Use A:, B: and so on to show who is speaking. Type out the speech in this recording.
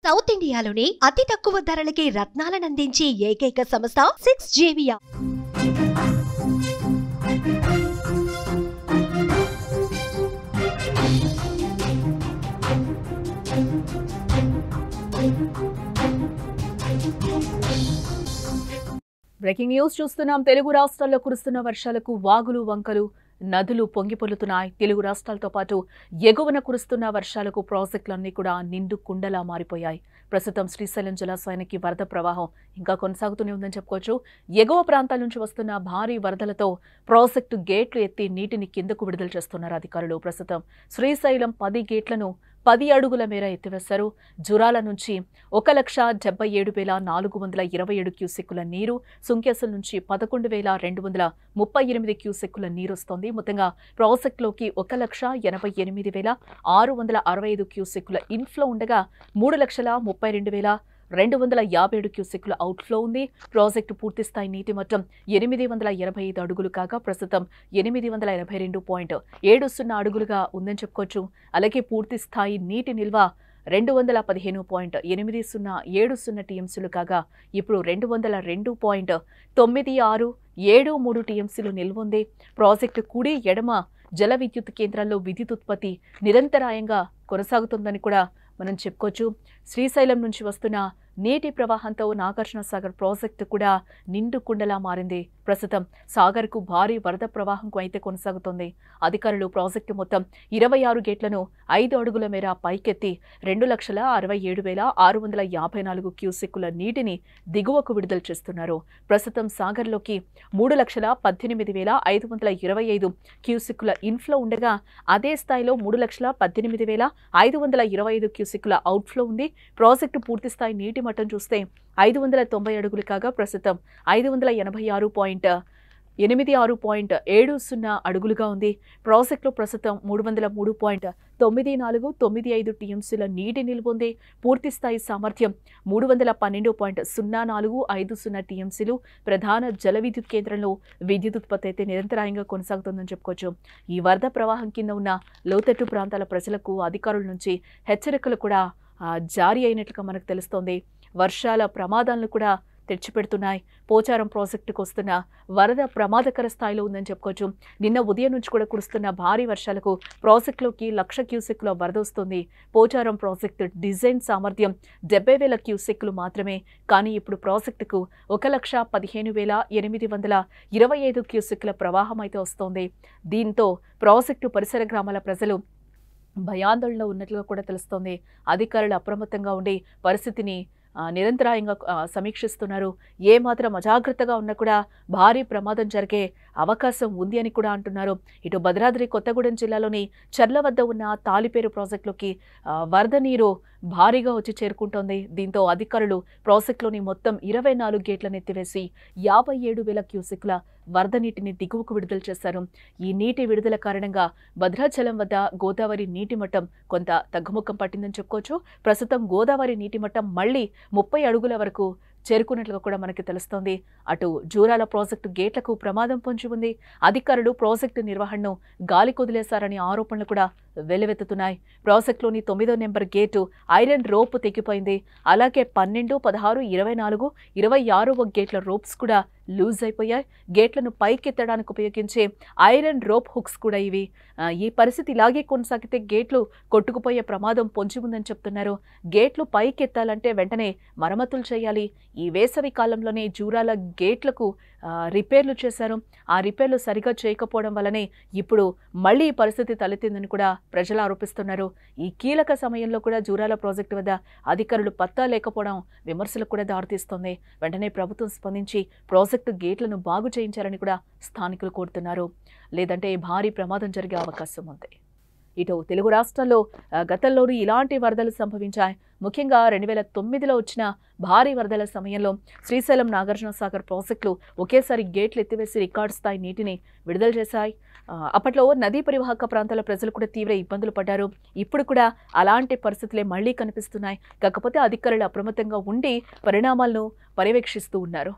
A: South ఇండియాలోనే అతి తక్కువ ధరలకి రత్నాలనందించే ఏకైక సంస్థ 6JVR.
B: బ్రేకింగ్ న్యూస్ చూస్తున్నాం. తెలుగు రాష్ట్రాల్లో కురుస్తున్న వర్షాలకు వాగులు వంకలు నదులు పొంగిపొర్లుతున్నాయి. తెలుగు రాష్ట్రాలతో పాటు ఎగువన కురుస్తున్న వర్షాలకు ప్రాజెక్టులన్నీ కూడా నిండు కుండలా మారిపోయాయి. ప్రస్తుతం శ్రీశైలం జలాశయానికి వరద ప్రవాహం ఇంకా కొనసాగుతూనే ఉందని చెప్పుకోవచ్చు. ఎగువ ప్రాంతాల నుంచి వస్తున్న భారీ వరదలతో ప్రాజెక్టు గేట్లు ఎత్తి నీటిని కిందకు విడుదల చేస్తున్నారు అధికారులు. ప్రస్తుతం శ్రీశైలం 10 గేట్లను 10 అడుగుల మేర ఎత్తివేశారు. జురాల నుంచి 1,77,427 క్యూసెక్కుల నీరు, సుంకేసుల నుంచి 11,238 క్యూసెక్కుల నీరు వస్తోంది. మొత్తంగా ప్రాజెక్టులోకి 1,88,665 క్యూసెక్కుల ఇన్ఫ్లో ఉండగా 3,32,257 క్యూసెక్కుల అవుట్ఫ్లో ఉంది. ప్రాజెక్టు పూర్తిస్థాయి నీటి మట్టం 885 అడుగులు కాగా ప్రస్తుతం 882.70 అడుగులుగా ఉందని చెప్పుకోవచ్చు. అలాగే పూర్తిస్థాయి నీటి నిల్వ 215.8070 టీఎంసీలు కాగా ఇప్పుడు 202.9673 టీఎంసీలు నిల్వ ఉంది. ప్రాజెక్టు కుడి ఎడమ జల విద్యుత్ కేంద్రాల్లో విద్యుత్ ఉత్పత్తి నిరంతరాయంగా కొనసాగుతుందని కూడా మనం చెప్పుకోవచ్చు. శ్రీశైలం నుంచి వస్తున్న నీటి ప్రవాహంతో నాగార్జున సాగర్ ప్రాజెక్టు కూడా నిండు కుండలా మారింది. ప్రస్తుతం సాగర్కు భారీ వరద ప్రవాహం అయితే కొనసాగుతోంది. అధికారులు ప్రాజెక్టు మొత్తం 26 గేట్లను 5 అడుగుల మేర పైకెత్తి 2,67,654 క్యూసెక్కుల నీటిని దిగువకు విడుదల చేస్తున్నారు. ప్రస్తుతం సాగర్లోకి 3,18,525 క్యూసెక్కుల ఇన్ఫ్లో ఉండగా అదే స్థాయిలో 3,18,525 క్యూసెక్కుల అవుట్ఫ్లో ఉంది. ప్రాజెక్టు పూర్తిస్థాయి నీటి మట్టం చూస్తే 590 అడుగులు కాగా ప్రస్తుతం 586.70 అడుగులుగా ఉంది. ప్రాజెక్టులో ప్రస్తుతం 303.9495 టీఎంసీల నీటి నిల్వ ఉంది. పూర్తిస్థాయి సామర్థ్యం 312.0450 టీఎంసీలు. ప్రధాన జల విద్యుత్ కేంద్రంలో విద్యుత్ ఉత్పత్తి అయితే నిరంతరాయంగా కొనసాగుతుందని చెప్పుకోవచ్చు. ఈ వరద ప్రవాహం కింద ఉన్న లోతట్టు ప్రాంతాల ప్రజలకు అధికారుల నుంచి హెచ్చరికలు కూడా జారీ అయినట్లుగా మనకు తెలుస్తోంది. వర్షాల ప్రమాదాలను కూడా తెచ్చిపెడుతున్నాయి. పోచారం ప్రాజెక్టుకు వస్తున్న వరద ప్రమాదకర స్థాయిలో ఉందని చెప్పుకోవచ్చు. నిన్న ఉదయం నుంచి కూడా కురుస్తున్న భారీ వర్షాలకు ప్రాజెక్టులోకి 1,00,000 క్యూసెక్కుల వరద వస్తుంది. పోచారం ప్రాజెక్టు డిజైన్ సామర్థ్యం 70,000 క్యూసెక్కులు మాత్రమే. కానీ ఇప్పుడు ప్రాజెక్టుకు 1,15,825 క్యూసెక్కుల ప్రవాహం అయితే వస్తోంది. దీంతో ప్రాజెక్టు పరిసర గ్రామాల ప్రజలు భయాందోళనలో ఉన్నట్లుగా కూడా తెలుస్తోంది. అధికారులు అప్రమత్తంగా ఉండి పరిస్థితిని నిరంతరాయంగా సమీక్షిస్తున్నారు. ఏమాత్రం అజాగ్రత్తగా ఉన్నా కూడా భారీ ప్రమాదం జరిగే అవకాశం ఉంది అని కూడా అంటున్నారు. ఇటు భద్రాద్రి కొత్తగూడెం జిల్లాలోని చర్ల వద్ద ఉన్న తాలిపేరు ప్రాజెక్టులోకి వరద నీరు భారీగా వచ్చి చేరుకుంటోంది. దీంతో అధికారులు ప్రాజెక్టులోని మొత్తం 24 గేట్లను ఎత్తివేసి 57,000 క్యూసెక్కుల వరద నీటిని దిగువకు విడుదల చేశారు. ఈ నీటి విడుదల కారణంగా భద్రాచలం వద్ద గోదావరి నీటి మట్టం కొంత తగ్గుముఖం పట్టిందని చెప్పుకోవచ్చు. ప్రస్తుతం గోదావరి నీటి మట్టం మళ్లీ 30 అడుగుల వరకు చేరుకున్నట్లుగా కూడా మనకి తెలుస్తోంది. అటు జూరాల ప్రాజెక్టు గేట్లకు ప్రమాదం పొంచి ఉంది. అధికారులు ప్రాజెక్టు నిర్వహణను గాలి కొదిలేశారని ఆరోపణలు కూడా వెల్లువెత్తుతున్నాయి. ప్రాజెక్టులోని 9వ నెంబర్ గేటు ఐరన్ రోప్ తెగిపోయింది. అలాగే 12, 16, 24, 26వ గేట్ల రోప్స్ కూడా లూజ్ అయిపోయాయి. గేట్లను పైకెత్తడానికి ఉపయోగించే ఐరన్ రోప్ హుక్స్ కూడా ఇవి. ఈ పరిస్థితి ఇలాగే కొనసాగితే గేట్లు కొట్టుకుపోయే ప్రమాదం పొంచి ఉందని చెప్తున్నారు. గేట్లు పైకెత్తాలంటే వెంటనే మరమ్మతులు చేయాలి. ఈ వేసవి కాలంలోనే జూరాల గేట్లకు రిపేర్లు చేశారు. ఆ రిపేర్లు సరిగా చేయకపోవడం వల్లనే ఇప్పుడు మళ్లీ ఈ పరిస్థితి తలెత్తిందని కూడా ప్రజలు ఆరోపిస్తున్నారు. ఈ కీలక సమయంలో కూడా జూరాల ప్రాజెక్టు వద్ద అధికారులు పత్తా లేకపోవడం విమర్శలకు కూడా దారితీస్తోంది. వెంటనే ప్రభుత్వం స్పందించి ప్రాజెక్టు గేట్లను బాగు చేయించారని కూడా స్థానికులు కోరుతున్నారు. లేదంటే భారీ ప్రమాదం జరిగే అవకాశం ఉంది. ఇటు తెలుగు రాష్ట్రాల్లో గతంలోనూ ఇలాంటి వరదలు సంభవించాయి. ముఖ్యంగా 2009లో వచ్చిన భారీ వరదల సమయంలో శ్రీశైలం నాగార్జున సాగర్ ప్రాజెక్టులు ఒకేసారి గేట్లు ఎత్తివేసి రికార్డు స్థాయి నీటిని విడుదల చేశాయి. అప్పట్లో నదీ పరివాహక ప్రాంతాల ప్రజలు కూడా తీవ్ర ఇబ్బందులు పడ్డారు. ఇప్పుడు కూడా అలాంటి పరిస్థితులే మళ్లీ కనిపిస్తున్నాయి. కాకపోతే అధికారులు అప్రమత్తంగా ఉండి పరిణామాలను పర్యవేక్షిస్తూ ఉన్నారు.